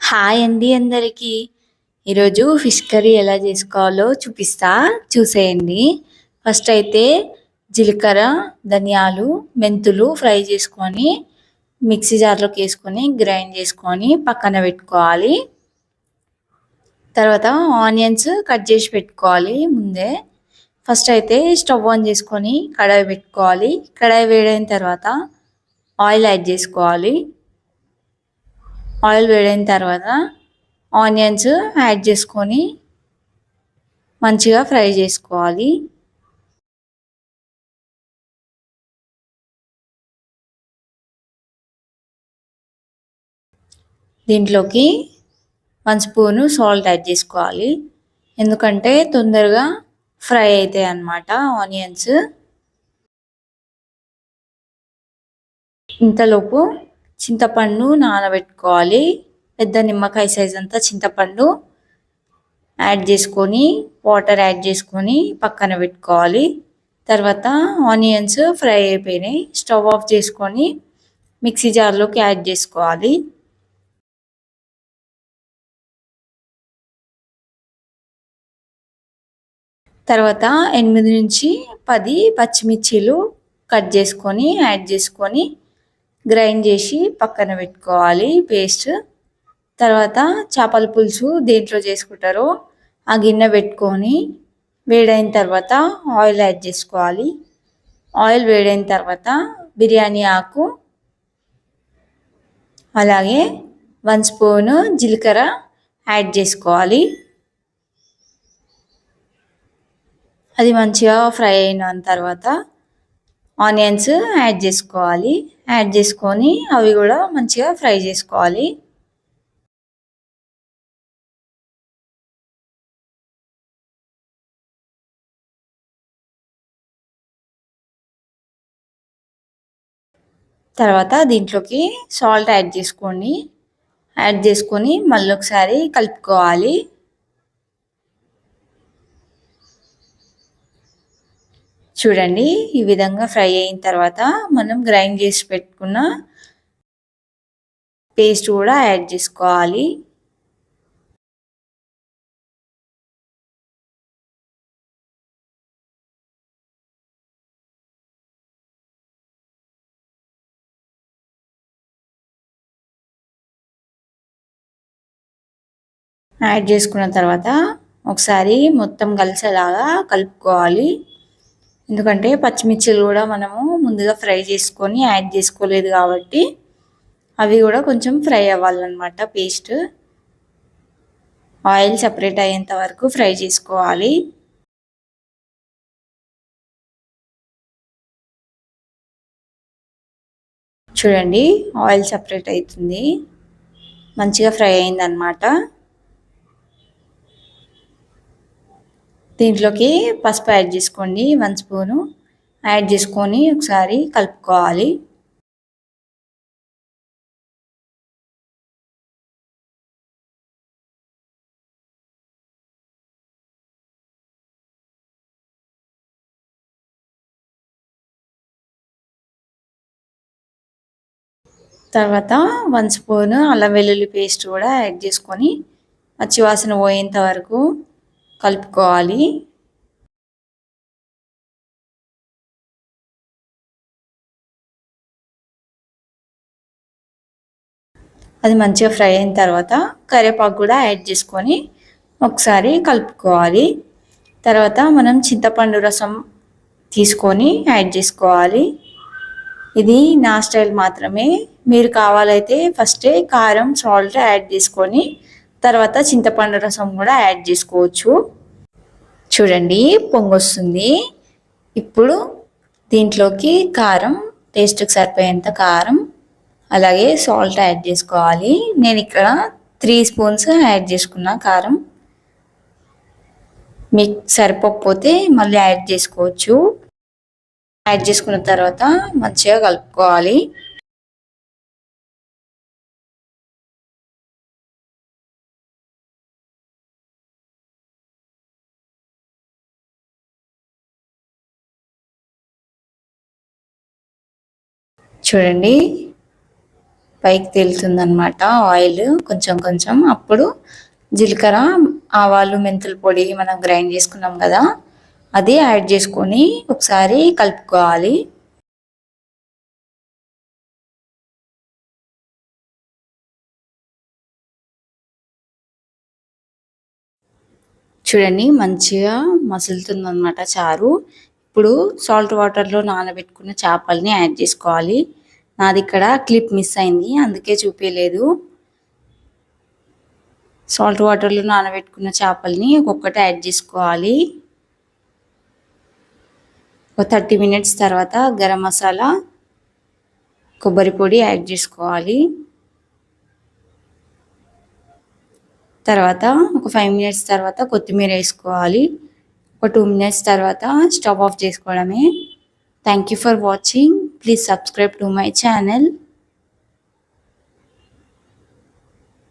Hi అండి అందరికీ. ఈరోజు ఫిష్ కర్రీ ఎలా చేసుకోవాలో చూసేయండి. ఫస్ట్ అయితే జీలకర్ర, ధనియాలు, మెంతులు ఫ్రై చేసుకొని మిక్సీ జార్లోకి వేసుకొని గ్రైండ్ చేసుకొని పక్కన పెట్టుకోవాలి. తర్వాత ఆనియన్స్ కట్ చేసి పెట్టుకోవాలి ముందే. ఫస్ట్ అయితే స్టవ్ ఆన్ చేసుకొని కడాయి పెట్టుకోవాలి. కడాయి వేడైన తర్వాత ఆయిల్ యాడ్ చేసుకోవాలి. ఆయిల్ వేడైన తర్వాత ఆనియన్స్ యాడ్ చేసుకొని మంచిగా ఫ్రై చేసుకోవాలి. దీంట్లోకి 1 స్పూను సాల్ట్ యాడ్ చేసుకోవాలి. ఎందుకంటే తొందరగా ఫ్రై అవుతాయి అన్నమాట ఆనియన్స్. ఇంతలోపు చింతపండు నానబెట్టుకోవాలి. పెద్ద నిమ్మకాయ సైజ్ అంతా చింతపండు యాడ్ చేసుకొని వాటర్ యాడ్ చేసుకొని పక్కన పెట్టుకోవాలి. తర్వాత ఆనియన్స్ ఫ్రై అయిపోయినాయి. స్టవ్ ఆఫ్ చేసుకొని మిక్సీ జార్లోకి యాడ్ చేసుకోవాలి. తర్వాత 8 నుంచి 10 పచ్చిమిర్చీలు కట్ చేసుకొని యాడ్ చేసుకొని గ్రైండ్ చేసి పక్కన పెట్టుకోవాలి పేస్ట్. తర్వాత చేపల పులుసు దేంట్లో చేసుకుంటారో ఆ గిన్నె పెట్టుకొని వేడైన తర్వాత ఆయిల్ యాడ్ చేసుకోవాలి. ఆయిల్ వేడైన తర్వాత బిర్యానీ ఆకు, అలాగే 1 స్పూను జీలకర్ర యాడ్ చేసుకోవాలి. అది మంచిగా ఫ్రై అయిన తర్వాత ఆనియన్స్ యాడ్ చేసుకోవాలి. యాడ్ చేసుకొని అవి కూడా మంచిగా ఫ్రై చేసుకోవాలి. తర్వాత దీంట్లోకి సాల్ట్ యాడ్ చేసుకోండి. యాడ్ చేసుకొని మళ్ళీ ఒకసారి కలుపుకోవాలి. చూడండి, ఈ విధంగా ఫ్రై అయిన తర్వాత మనం గ్రైండ్ చేసి పెట్టుకున్న పేస్ట్ కూడా యాడ్ చేసుకోవాలి. యాడ్ చేసుకున్న తర్వాత ఒకసారి మొత్తం కలిసేలాగా కలుపుకోవాలి. ఎందుకంటే పచ్చిమిర్చిలు కూడా మనము ముందుగా ఫ్రై చేసుకొని యాడ్ చేసుకోలేదు కాబట్టి అవి కూడా కొంచెం ఫ్రై అవ్వాలన్నమాట. పేస్ట్ ఆయిల్ సపరేట్ అయ్యేంత వరకు ఫ్రై చేసుకోవాలి. చూడండి, ఆయిల్ సపరేట్ అవుతుంది, మంచిగా ఫ్రై అయిందన్నమాట. దీంట్లోకి పసుపు యాడ్ చేసుకోండి. 1 స్పూను యాడ్ చేసుకొని ఒకసారి కలుపుకోవాలి. తర్వాత 1 స్పూను అల్లం వెల్లుల్లి పేస్ట్ కూడా యాడ్ చేసుకొని పచ్చివాసన పోయేంత వరకు కలుపుకోవాలి. అది మంచిగా ఫ్రై అయిన తర్వాత కరివేపాకు కూడా యాడ్ చేసుకొని ఒకసారి కలుపుకోవాలి. తర్వాత మనం చింతపండు రసం తీసుకొని యాడ్ చేసుకోవాలి. ఇది నా స్టైల్ మాత్రమే. మీరు కావాలైతే ఫస్టే కారం, సాల్ట్ యాడ్ చేసుకొని తర్వాత చింతపండు రసం కూడా యాడ్ చేసుకోవచ్చు. చూడండి, పొంగొస్తుంది. ఇప్పుడు దీంట్లోకి కారం, టేస్ట్కి సరిపోయేంత కారం, అలాగే సాల్ట్ యాడ్ చేసుకోవాలి. నేను ఇక్కడ 3 స్పూన్స్ యాడ్ చేసుకున్నా కారం. మీకు సరిపోకపోతే మళ్ళీ యాడ్ చేసుకోవచ్చు. యాడ్ చేసుకున్న తర్వాత మంచిగా కలుపుకోవాలి. చూడండి, పైకి తేలుతుంది అనమాట ఆయిల్ కొంచెం కొంచెం. అప్పుడు జీలకర్ర, ఆవాలు, మెంతుల పొడి మనం గ్రైండ్ చేసుకున్నాం కదా, అది యాడ్ చేసుకొని ఒకసారి కలుపుకోవాలి. చూడండి మంచిగా మసులుతుంది అనమాట చారు. ఇప్పుడు సాల్ట్ వాటర్లో నానబెట్టుకున్న చేపల్ని యాడ్ చేసుకోవాలి. నాది ఇక్కడ క్లిప్ మిస్ అయింది, అందుకే చూపించలేదు. సాల్ట్ వాటర్లో నానబెట్టుకున్న చేపల్ని ఒక్కొక్కటి యాడ్ చేసుకోవాలి. ఒక 30 మినిట్స్ తర్వాత గరం మసాలా, కొబ్బరి పొడి యాడ్ చేసుకోవాలి. తర్వాత ఒక 5 మినిట్స్ తర్వాత కొత్తిమీర వేసుకోవాలి. ఒక 2 మినిట్స్ తర్వాత స్టవ్ ఆఫ్ చేసుకోవడమే. Thank you for watching. Please subscribe to my channel.